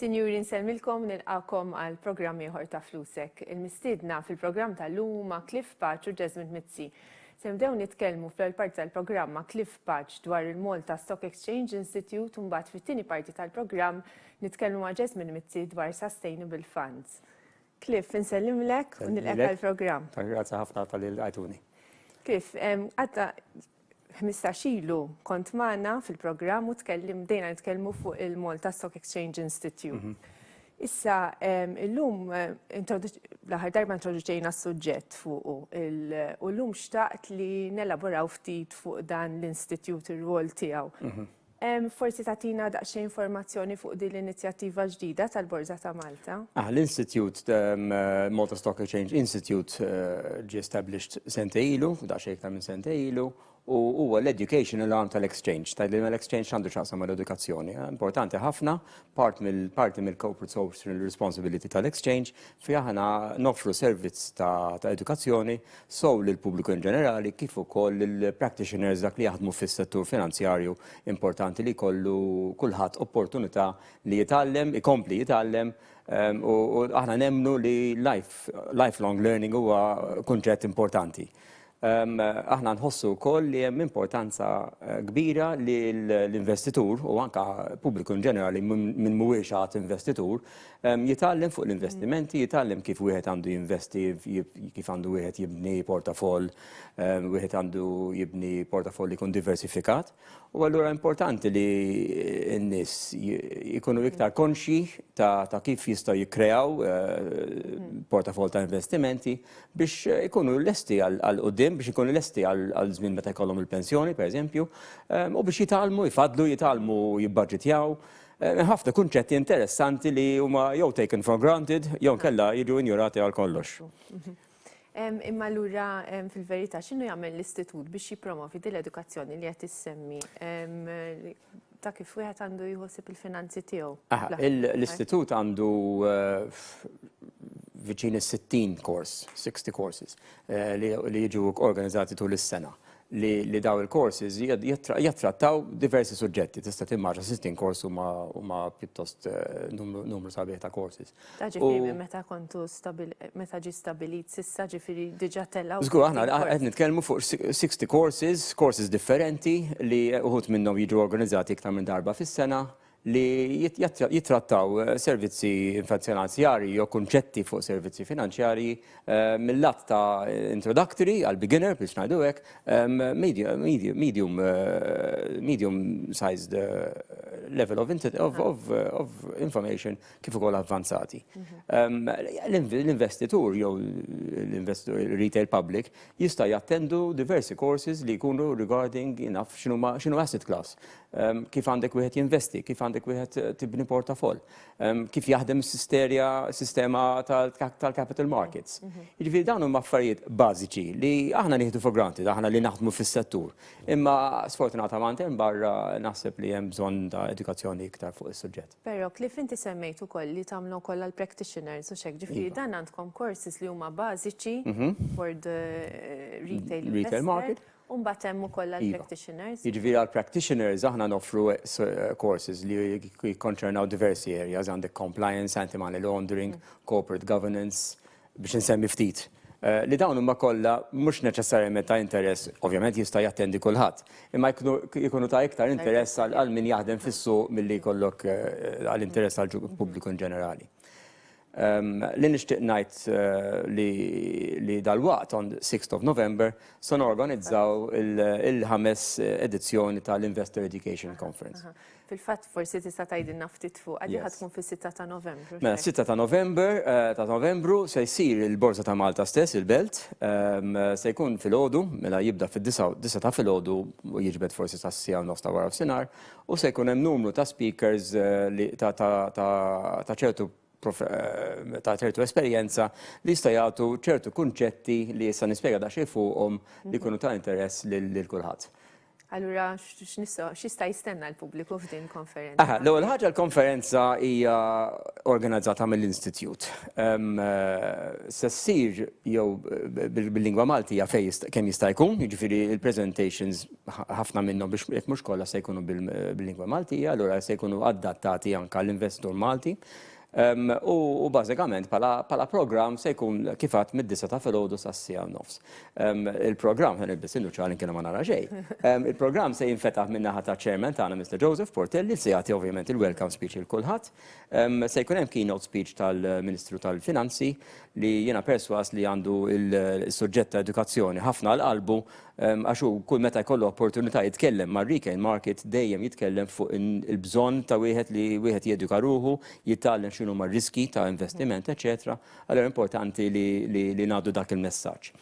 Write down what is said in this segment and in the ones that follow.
Sinjuri, nsellmilkom nilqakom għal programm ieħor ta' Flusek. Il-mistiedna fil-programm tal-lum ma' Cliff Patch u Jasmine Mizzi. Sebdew nitkellmu fl-ewwel parti tal-programm ma' Cliff Patch dwar il-Malta Stock Exchange Institute u mbagħad fit-tieni parti tal-programm nitkellmu ma' Jasmine Mizzi dwar Sustainable Funds. Cliff, insellimlek u nilqek għall-programm. Grazzi ħafna tal-għajtuni. Cliff, għadda 15 ilu kont magħna fil-programm u dejna nitkellmu fuq il-Malta Stock Exchange Institute. Issa, illum l-aħħar darba introduċejna s-suġġett fuq u llum xtaqt li nelaboraw ftit fuq dan l-Institute ir-rol tiegħu. Forsi tagħtina daqsxejn informazzjoni fuq din l-inizjattiva ġdida tal-Borża ta' Malta? L-Institute, Malta Stock Exchange Institute, ġie established sente ilu, daqsxejn iktar minn sente ilu, u huwa l-educational arm tal-exchange. L-exchange għandu x'aqsam mal-edukazzjoni. Importanti ħafna, parti mill-corporate social responsibility tal-exchange, fi aħna noffru servizz ta' edukazzjoni sow lill-pubbliku in ġenerali kif ukoll il-practitioners dak li jaħdmu fis-settur finanzjarju importanti li jkollu kulħadd opportunità li jitgħallem, ikompli jitgħallem, u aħna nemmnu li lifelong learning huwa kunċett importanti. Aħna nħossu wkoll li hemm importanza kbira li l-investitur u anke pubbliku in ġenerali minn mhuwiex għad investitur jitgħallem fuq l-investimenti, jitgħallem kif wieħed għandu jinvesti, kif għandu wieħed jibni portafoll, wieħed għandu jibni portafoll li jkun diversifikat. U allura importanti li n-nies jkunu iktar konxi ta' kif jistgħu jikkreaw portafoll ta' investimenti biex ikunu lesti għal-qudiem, biex ikunu lesti għal-żmien meta jkollhom il-pensjoni, pereżempju, u biex jitgħallmu, jifadlu, jibbaġġitjaw. Ħafna kunċetti interessanti li huma jew taken for granted, jew kellha jiġu injorati għal kollox. Imma allura fil-verità x'inhu jagħmel l-istitut biex jippromovi din l-edukazzjoni li qed issemmi ta' kif wieħed għandu jħossib il-finanzi tiegħu? L-istitut għandu viċin is-60 courses li jiġu organizzati tul is-sena. Li daw il-courses jattrattaw diversi suġġetti. Tista' timmaġa 16 course huma pjuttost numru sabiħ ta' courses. Ta' ġifieri meta ġie stabilit s'issa ġifieri diġà tellgħu. Żgur aħna qed nitkellmu fuq 60 courses differenti li uħud minnhom jiġu organizzati iktar minn darba fis-sena li jittrattaw servizzi finanzjarji jew kunċetti fuq servizzi finanzjarji mill-lat ta' introductory għal beginner biex ngħidu hekk, medium sized level of information kif ukoll avvanzati. L-investitur jew retail public jista' jattendu diversi courses li jkunu regarding x'inhu asset class, kif għandek wieħed jinvesti, kif għandek wieħed tibni portafoll, kif jaħdem sistema tal-capital markets. Jiġifieri dawn huma affarijiet bażiċi li aħna nieħdu for granted, aħna li naħdmu fis-settur. Imma sfortunatament hemm barra naħseb li hemm bżonn ta' edukazzjoni iktar fuq is-suġġett. Però Cliff inti semmejt ukoll li tagħmlu wkoll għall practitioners u x'hekk, ġifieri dan għandkom courses li huma bażiċi for the retail market. Mbagħad hemm ukoll għall-practitioners. Jiġifieri għall-practitioners aħna noffru courses li jikkonċernaw diversi areas għandek compliance, anti-money laundering, corporate governance, biex insemmi ftit. Li dawn huma kollha mhux neċessarjament ta' interess, ovvjament jista' jattendi kulħadd, imma jkunu ta' iktar interess għal min jaħdem fis-suq milli jkollok għall-interess għall-pubbliku in ġenerali. Li nixtieq ngħid li dal-waqt on 6th of November se norganizzaw il-5 edizzjoni tal-Investor Education Conference. Fil-fatt forsi tista' tgħidilna ftit fuq għaddi ħadd tkun fis-6 ta' Novembru. Mela 6 ta' Novembru se jsir il-Borża ta' Malta stess, il-Belt, se jkun filgħodu, mela jibda fid-9 ta' filgħodu u jiġbed forsi sa' sija u nofs ta' wara f'sinar, u se jkun hemm numru ta' speakers ta' ċertu esperjenza li jista' jagħtu ċertu kunċetti li issa nispjega daqsxejn fuqhom li jkunu ta' interess lil kulħadd. Allura, x'jista' jistenna l-pubbliku f'din konferenza? L-ewwel ħaġa l-konferenza hija organizzata mill-Institute. Se ssir jew bil-lingwa Maltija fejn kemm jista' jkun, jiġifieri il-presentations ħafna minnhom biex jekk mhux kollha se jkunu bil-lingwa Maltija, allura se jkunu adattati anke għall-investor Malti. U bażikament bħala programm se jkun kif għadd mid-9 ta' filgħodu sas-sija nofs. Il-programm ħen ilbes innuċċali kien ma nara xejn. Il-programm se jinfetaħ min-naħa ta' chairman tagħna Mr. Joseph Portelli se jagħti ovvjament il-welcome speech il kulħadd. Se jkun hemm keynote speech tal-Ministru tal-Finanzi li jiena perswas li għandu il-suġġett ta' edukazzjoni ħafna l-qalbu għaxu kull meta jkollu opportunità jitkellem ma' retail market dejjem jitkellem fuq il-bżonn ta' wieħed li wieħed jeduka ruħu, jittgħallem x'inhu ma' riski ta' investiment, eċetera. Allora importanti li ngħaddu dak il-messaġġ.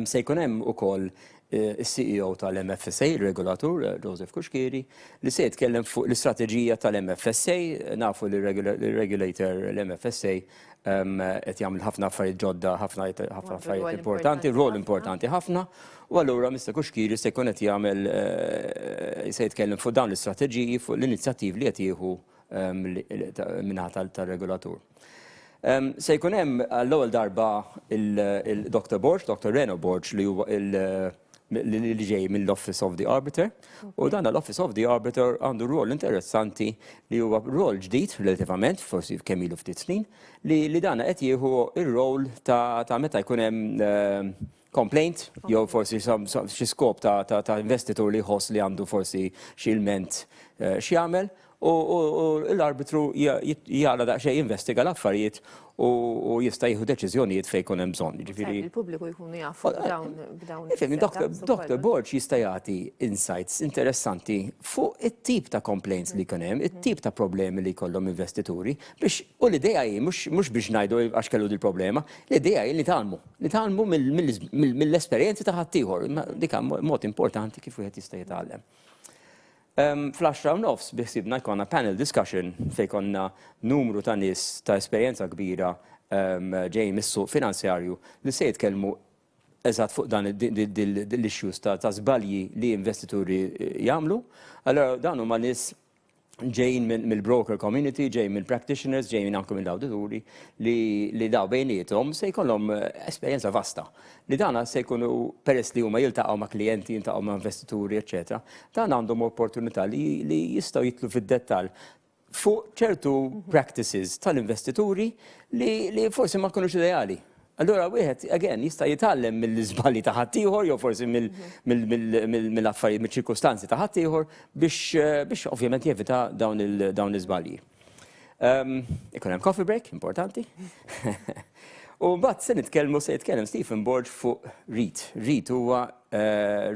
Se jkun hemm ukoll is-CEO tal-MFSA, il-regulatur, Joseph Kuxkiri, li se jitkellem fuq l-istrateġija tal-MFSA, nafu li l-regulator l-MFSA qed jagħmel ħafna affarijiet ġodda, ħafna affarijiet importanti, rol importanti ħafna, u allura Mr. Kuxkiri se jkun qed jagħmel se jitkellem fuq dawn l-istrateġiji, fuq l-inizjattivi li qed jieħu minħata tal-regulatur. Se jkun hemm l-ewwel darba il-Dr. Borg, Dr. Reno Borg li huwa li ġej mill-Office of the Arbiter, u dan l-Office of the Arbiter għandu rol interessanti li huwa rol ġdid relativament, forsi kemm ilu ftit snin, li dan qed jieħu ir-rol ta' meta jkun hemm complaint, jew forsi xi skop ta' investitur li jħoss li għandu forsi xi ilment x'jagħmel, u l-arbitru jara daqsxejn jinvestiga l-affarijiet u jista' jieħu deċiżjonijiet fejn jkun hemm bżonn. Il-pubbliku jkunu jafu b'dawn. Dr. Borg jista' jagħti insights interessanti fuq it-tip ta' complaints li jkun hemm, it-tip ta' problemi li jkollhom investituri biex u l-idea hi mhux biex ngħidu għax kellu di problema, l-idea hi li tagħmlu mill-esperjenzi ta' ħaddieħor, dik mod importanti kif wieħed jista' jitgħallem. Fl-10 nofs biħsibna jkollna panel discussion fejn konna numru ta' nies ta' esperjenza kbira ġej mis-suq finanzjarju li se jitkellmu eżatt fuq dan l-issues ta' żbalji li investituri jagħmlu. Allora dan huma nies ġejjin mill-broker community, ġejjin mill-practitioners, ġejjin anke mill-awdituri li daw bejniethom se jkollhom esperjenza vasta. Li dana se jkunu peress li huma jiltaqgħu ma' klijenti, jiltaqgħu ma' investituri, eċetera. Dan għandhom opportunità li jistgħu jitlu fid-dettall fuq ċertu practices tal-investituri li forsi ma jkunux ideali. Allura wieħed again jista' jitgħallem mill-iżbalji ta' ħaddieħor jew forsi mill-affarijiet mill-ċirkustanzi ta' ħaddieħor biex ovvjament jevita dawn l-iżbalji. Ikun hemm coffee break, importanti. U mbagħad se jitkellem Stephen Borg fuq REIT. REIT huwa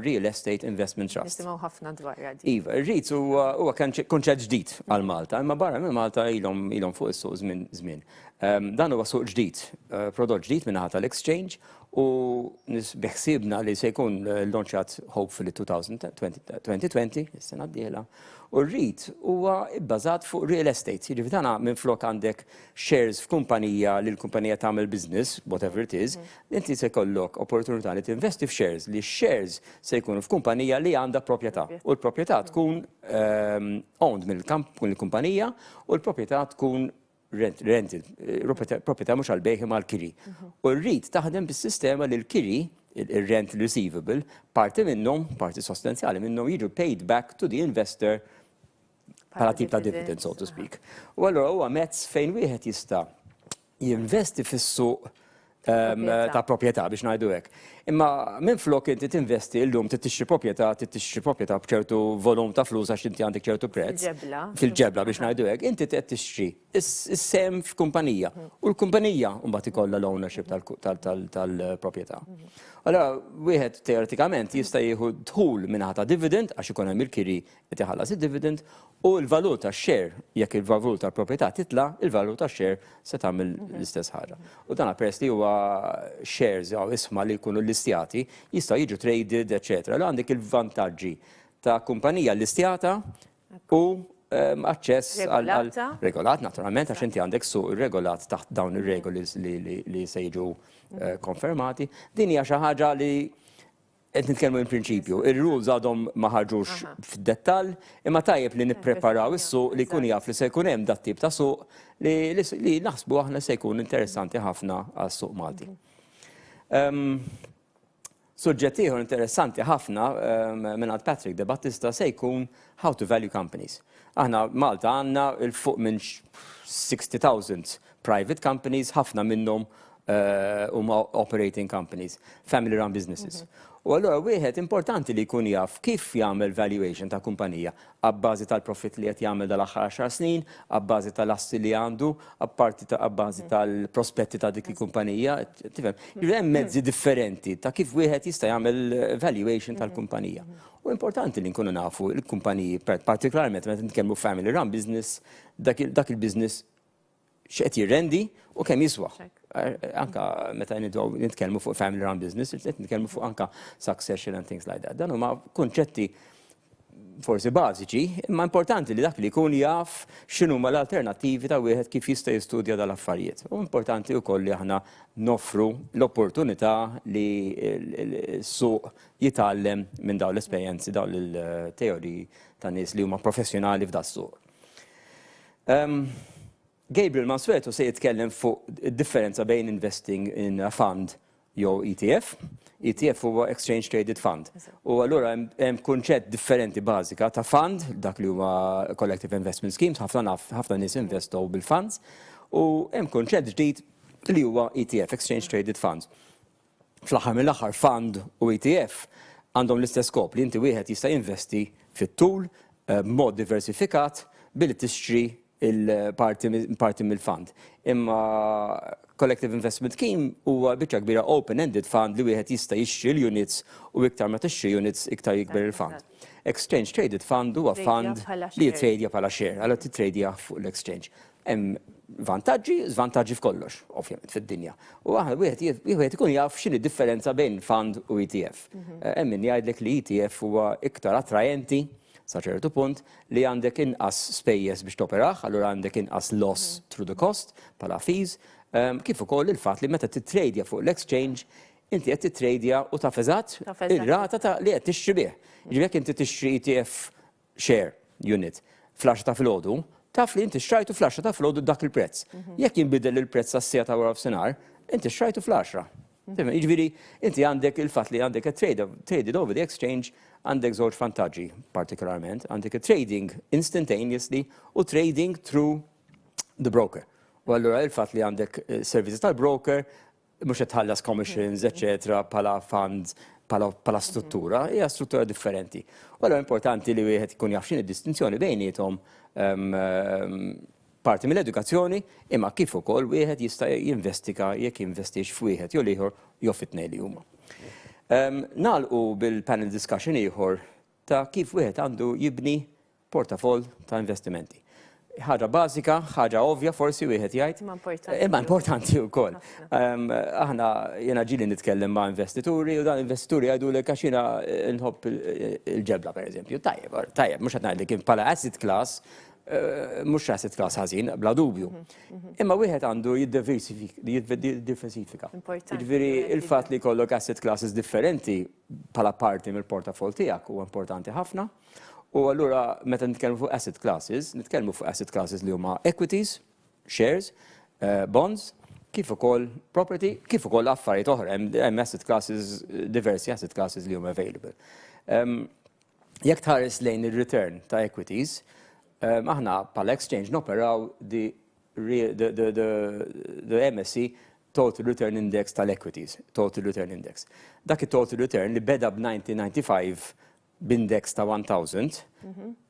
Real Estate Investment Trust. Nisimgħu ħafna dwar di. Iva, REIT huwa konċett ġdid għal Malta, imma barra minn Malta ilhom fuq is-suq żmien. Dan huwa suq ġdid, prodott ġdid minn naħa tal-exchange u beħsibna li se jkun launchjat hopefully 2020, is-sena d-dieħla. U r-REIT huwa bbażat fuq real estate. Jiġifieri tagħna minflok għandek shares f'kumpanija li l-kumpanija tagħmel business, whatever it is, inti se jkollok opportunità li tinvesti f'shares li shares se jkunu f'kumpanija li għandha proprjetà. U l-proprjetà tkun owned mill-kumpanija u l-proprjetà tkun rented, proprjetà mhux għall-bejħ imma għall-kiri. U r-REIT taħdem bis-sistema li l-kiri, il-rent receivable, parti sostanzjali minnhom jiġu paid back to the investor bħala tip ta' dividend, so to speak. U allura huwa mezz fejn wieħed jista' jinvesti fis-suq ta' proprjetà biex ngħidu hekk. Imma minflok inti tinvesti llum tixtri proprjetà b'ċertu volum ta' flus għax inti għandek ċertu prezz. Fil-ġebla biex ngħidu hekk, inti qed tixtri is-sem f'kumpanija u l-kumpanija mbagħad ikollha l-ownership tal-proprjetà. Allora, wieħed teoretikament jista' jieħu dħul mingħata ta' dividend għax ikun hemm il-kiri qed iħallas id-dividend u l-valur tax-share jekk il-valur tal-proprjetà titla', il-valur tax-share se tagħmel l-istess ħaġa. U dan peress li huwa shares jew isma' li jkunu listjati jistgħu jiġu traded, eċetera. Allura għandek il-vantaġġi ta' kumpanija listjata u aċċess għal regolat naturalment għax inti għandek suq regolat taħt dawn ir-regoli li se jiġu konfermati. Din hija xi ħaġa li qed nitkellmu il-prinċipju, ir-rules għadhom ma ħarġux fid-dettall, imma tajjeb li nippreparaw is-suq li jkun jaf li se jkun hemm dat tip ta' suq li naħsbu aħna se jkun interessanti ħafna għas-suq Malti. Suġġett ieħor interessanti ħafna minn Patrick De Battista se jkun how to value companies. Aħna Malta għandna il-fuq minn 60,000 private companies, ħafna minnhom huma operating companies, family run businesses. U allura wieħed importanti li jkun jaf kif jagħmel valuation ta' kumpanija abbażi tal-profit li qed jagħmel dal-aħħar 10 snin, abbażi tal-assi li għandu, abbażi tal-prospetti ta' dik il-kumpanija, tifhem. Hemm mezzi differenti ta' kif wieħed jista' jagħmel valuation tal-kumpanija. U importanti li nkunu nafu l-kumpaniji, partikolarment meta nitkellmu family run business, dak il-business x'qed jirrendi u kemm jiswa. Anka meta nitkellmu fuq family run business, qed nitkellmu fuq anka succession and things like that. Dan huma kunċetti forsi bażiċi, imma importanti li dak li jkun jaf x'inhuma l-alternattivi ta' wieħed kif jista' jistudja dal-affarijiet. U importanti wkoll li aħna noffru l-opportunità li s-suq jitgħallem minn dawn l-esperjenzi, dawn il-teoriji ta' nies li huma professjonali f'da s-suq. Gabriel Mansueto se jitkellem fuq id-differenza bejn investing in a fund jew ETF. ETF huwa Exchange Traded Fund. U allura hemm kunċett differenti bażika ta' fund, dak li huwa Collective Investment Schemes, ħafna nies investow bil-funds, u hemm kunċett ġdid li huwa ETF, Exchange Traded Funds. Fl-aħħar mill-aħħar fund u ETF għandhom l-istess skop li inti wieħed jista' jinvesti fit-tul b'mod diversifikat billi tixtri il-parti mill-fund. Imma Collective Investment Scheme huwa biċċa kbira open-ended fund li wieħed jista' jixtri l-units u iktar ma tixtri units iktar jikber il-fund. Exchange Traded Fund huwa fund li jitradja bħala share, għal titradja fuq l-exchange. Hemm vantaġġi, żvantaġġi f'kollox, ovvjament fid-dinja. U aħna wieħed ikun jaf x'inhi differenza bejn fund u ETF. Hemm min jgħidlek li ETF huwa iktar attrajenti sa ċertu punt li għandek inqas spejjeż biex toperaħ, allura għandek inqas loss through the cost bħala fees, kif ukoll il-fatt li meta titradja fuq l-exchange inti qed titradja u taf eżatt ir-rata ta' li qed tixtri bih. Ġifieri inti tixtri ETF share unit fl-10 ta' filgħodu, taf li inti xtrajtu fl-10 ta' filgħodu dak il-prezz. Jekk jinbidel il-prezz sas-sija ta' wara f'sinar, inti xtrajtu fl-10. Jiġifieri inti għandek il-fatt li għandek traded over the exchange għandek żewġ vantaġġi partikolarment, għandek trading instantaneously u trading through the broker. U allura il-fatt li għandek services tal-broker mhux qed tħallas commissions, eċetera, bħala funds, bħala struttura, hija struttura differenti. U allura importanti li wieħed ikun jaf x'inhi d-distinzjoni bejniethom parti mill-edukazzjoni, imma kif ukoll wieħed jista' jinvestiga jekk jinvestix f'wieħed jew ieħor jew fit-tnejn li huma. Nagħlqu bil-panel discussion ieħor ta' kif wieħed għandu jibni portafol ta' investimenti. Ħaġa bażika, ħaġa ovvja forsi wieħed jgħid, imma importanti wkoll. Aħna jiena ġieli nitkellem ma' investituri u dan investituri jgħidulek għax jiena nħobb il-ġebla pereżempju. Tajjeb, mhux qed ngħidlek bħala asset class, mhux asset class ħażin, bla dubju. Imma wieħed għandu jiddiversifika. Jiġifieri il-fatt li jkollok asset classes differenti bħala parti mill-portafol tiegħek huwa importanti ħafna. U allura meta nitkellmu fuq asset classes, nitkellmu fuq asset classes li huma equities, shares, bonds, kif ukoll property, kif ukoll affarijiet oħra, hemm asset classes, diversi asset classes li huma available. Jekk tħares lejn ir-return ta' equities, aħna bħala exchange noperaw the MSC Total Return Index tal-equities, Total Return Index. Dak il-Total Return li beda b'1995 b'index ta' 1000,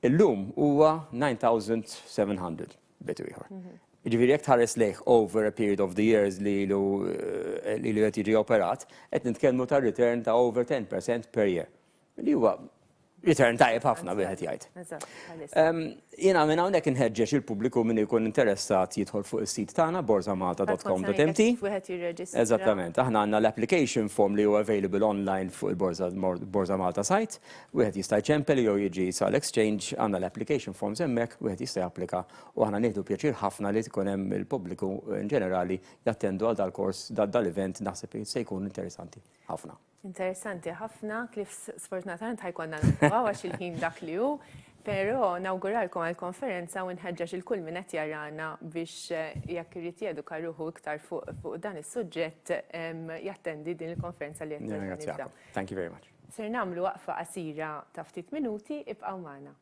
illum huwa 9700 bitu ieħor. Ġifieri jekk tħares lejh over a period of the years li qed jiġi operat, qed nitkellmu ta' return ta' over 10% per year. Li huwa return tajjeb ħafna wieħed jgħid. Jiena minn hawnhekk inħeġġeġ il-pubbliku min ikun interessat jidħol fuq is-sit tagħna borzamalta.com.mt. Eżattament, aħna għandna l-application form li huwa available online fuq il-Borza Malta site, wieħed jista' jċempel jew jiġi sal-exchange, għandna l-application forms hemmhekk, wieħed jista' japplika u aħna nieħdu pjaċir ħafna li tkun hemm il-pubbliku in ġenerali jattendu għal dal-kors dal-event naħseb se jkun interessanti ħafna. Interessanti ħafna, Cliff sfortunatament ħajkonna nitfaw għax il-ħin dak li hu, pero nawguralkom għal-konferenza u nħeġġeġ il-kull min qed jarana biex jekk irid jeduka ruħu iktar fuq dan is-suġġett jattendi din il-konferenza li qed Thank you very much. Ser nagħmlu waqfa qasira ta' ftit minuti, ibqgħu magħna.